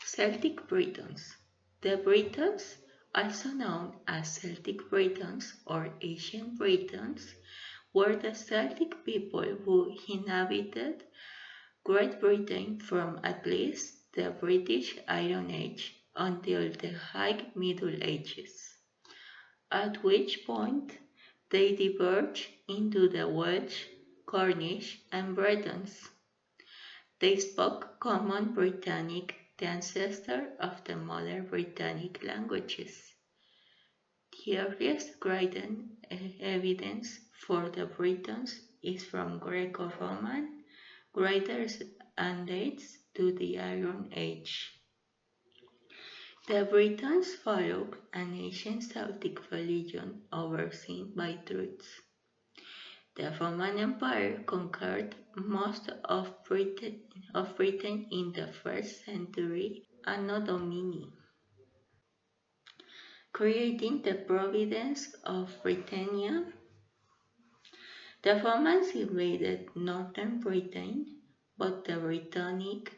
Celtic Britons. The Britons, also known as Celtic Britons or Ancient Britons, were the Celtic people who inhabited Great Britain from at least the British Iron Age until the High Middle Ages, at which point they diverged into the Welsh, Cornish, and Bretons. They spoke Common Britannic, the ancestor of the modern Britannic languages. The earliest written evidence for the Britons is from Greco-Roman writers and dates to the Iron Age. The Britons followed an ancient Celtic religion overseen by Druids. The Roman Empire conquered most of Britain in the 1st century Anno Domini, creating the province of Britannia. The Romans invaded northern Britain, but the Britannic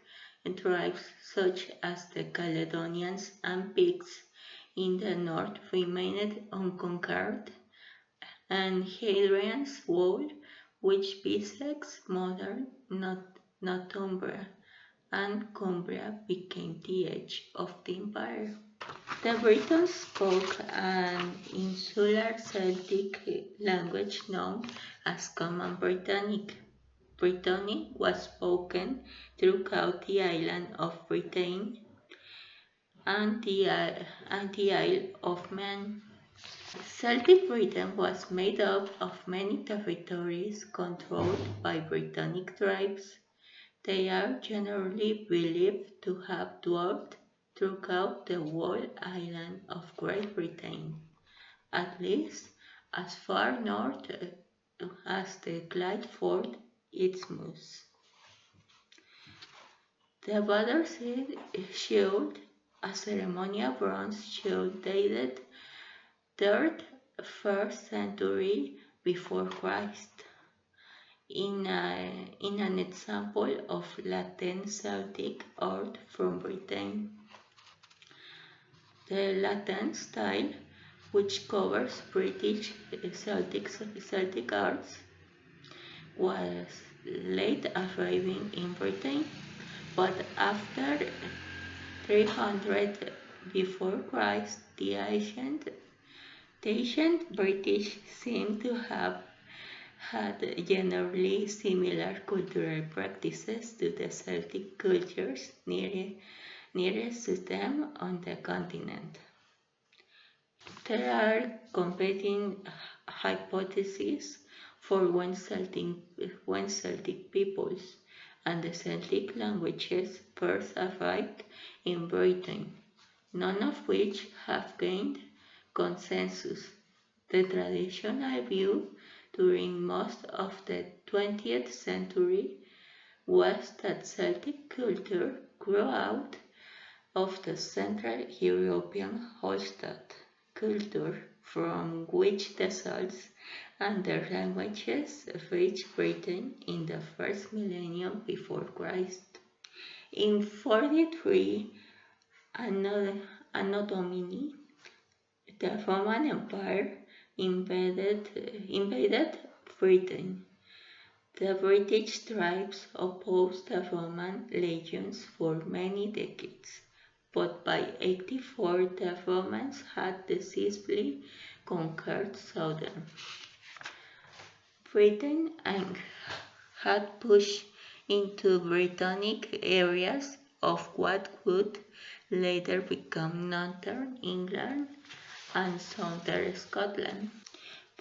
tribes such as the Caledonians and Picts in the north remained unconquered, and Hadrian's Wall, which bisects modern Northumbria and Cumbria, became the edge of the empire. The Britons spoke an insular Celtic language known as Common Britannic. Brittonic was spoken throughout the island of Britain and the Isle of Man. Celtic Britain was made up of many territories controlled by Brittonic tribes. They are generally believed to have dwelt throughout the whole island of Great Britain, at least as far north as the Clyde Isthmus. The Battersea Shield, a ceremonial bronze shield dated 3rd, 1st century before Christ, in an example of latent Celtic art from Britain. The latent style, which covers British Celtic arts, was late arriving in Britain, but after 300 before Christ, the ancient British seem to have had generally similar cultural practices to the Celtic cultures nearest to them on the continent. There are competing hypotheses for when Celtic peoples and the Celtic languages first arrived in Britain, none of which have gained consensus. The traditional view during most of the 20th century was that Celtic culture grew out of the Central European Hallstatt culture, from which the Celts and their languages reached Britain in the first millennium before Christ. In 43 Anno Domini, the Roman Empire invaded Britain. The British tribes opposed the Roman legions for many decades, but by 84 the Romans had decisively conquered southern Britain and had pushed into Britannic areas of what would later become northern England and southern Scotland.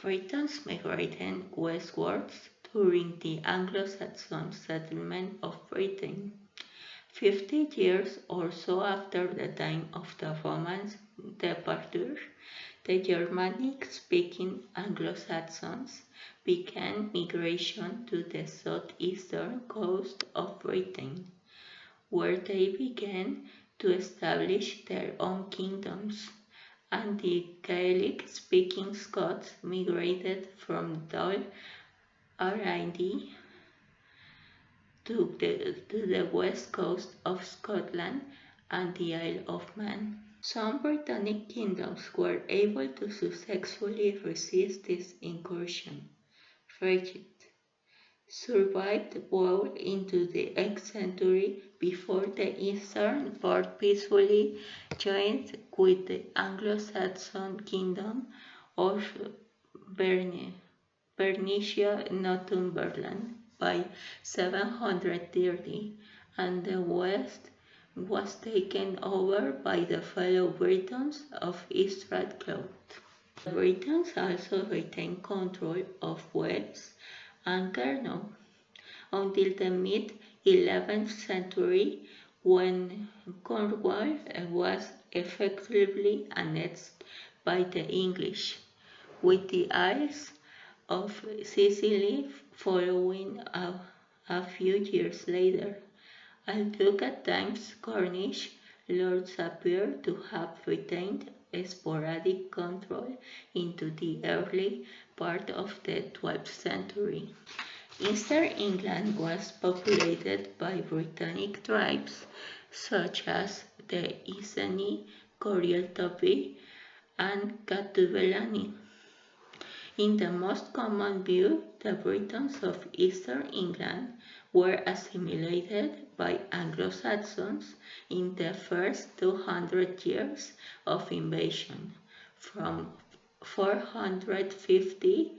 Britons migrated westwards during the Anglo-Saxon settlement of Britain. 50 years or so after the time of the Romans' departure, the Germanic-speaking Anglo-Saxons began migration to the southeastern coast of Britain, where they began to establish their own kingdoms, and the Gaelic-speaking Scots migrated from Dol Arandi to the west coast of Scotland and the Isle of Man. Some Britannic kingdoms were able to successfully resist this incursion. Frederick survived well into the 8th century before the eastern part peacefully joined with the Anglo-Saxon kingdom of Bernicia-Northumberland by 730, and the west was taken over by the fellow Britons of Strathclyde. The Britons also retained control of Wales and Kernow until the mid-11th century, when Cornwall was effectively annexed by the English, with the Isles of Sicily following a few years later. Although at times Cornish lords appear to have retained sporadic control into the early part of the 12th century. Eastern England was populated by Britannic tribes such as the Iceni, Corieltopi, and Catubelani. In the most common view, the Britons of Eastern England were assimilated by Anglo-Saxons in the first 200 years of invasion, from 450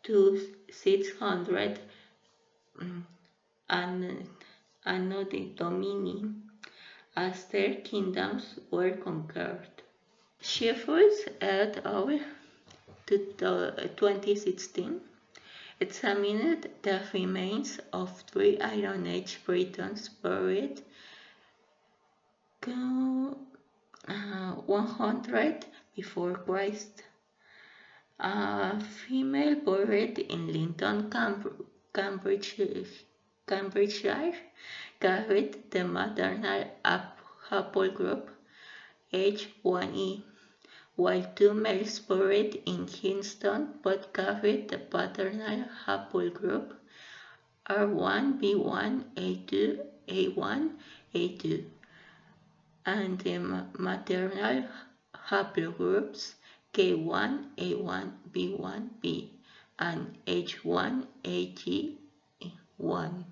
to 600 Anno Domini, as their kingdoms were conquered. Sheffields et al. 2016 examined the remains of 3 Iron Age Britons buried 100 before Christ. A female buried in Linton, Cambridgeshire, carried the maternal haplogroup H1E, while 2 males buried in Kingston both carried the paternal haplogroup R1b1A2A1A2, and the maternal haplogroups K1A1B1B and H1AG1.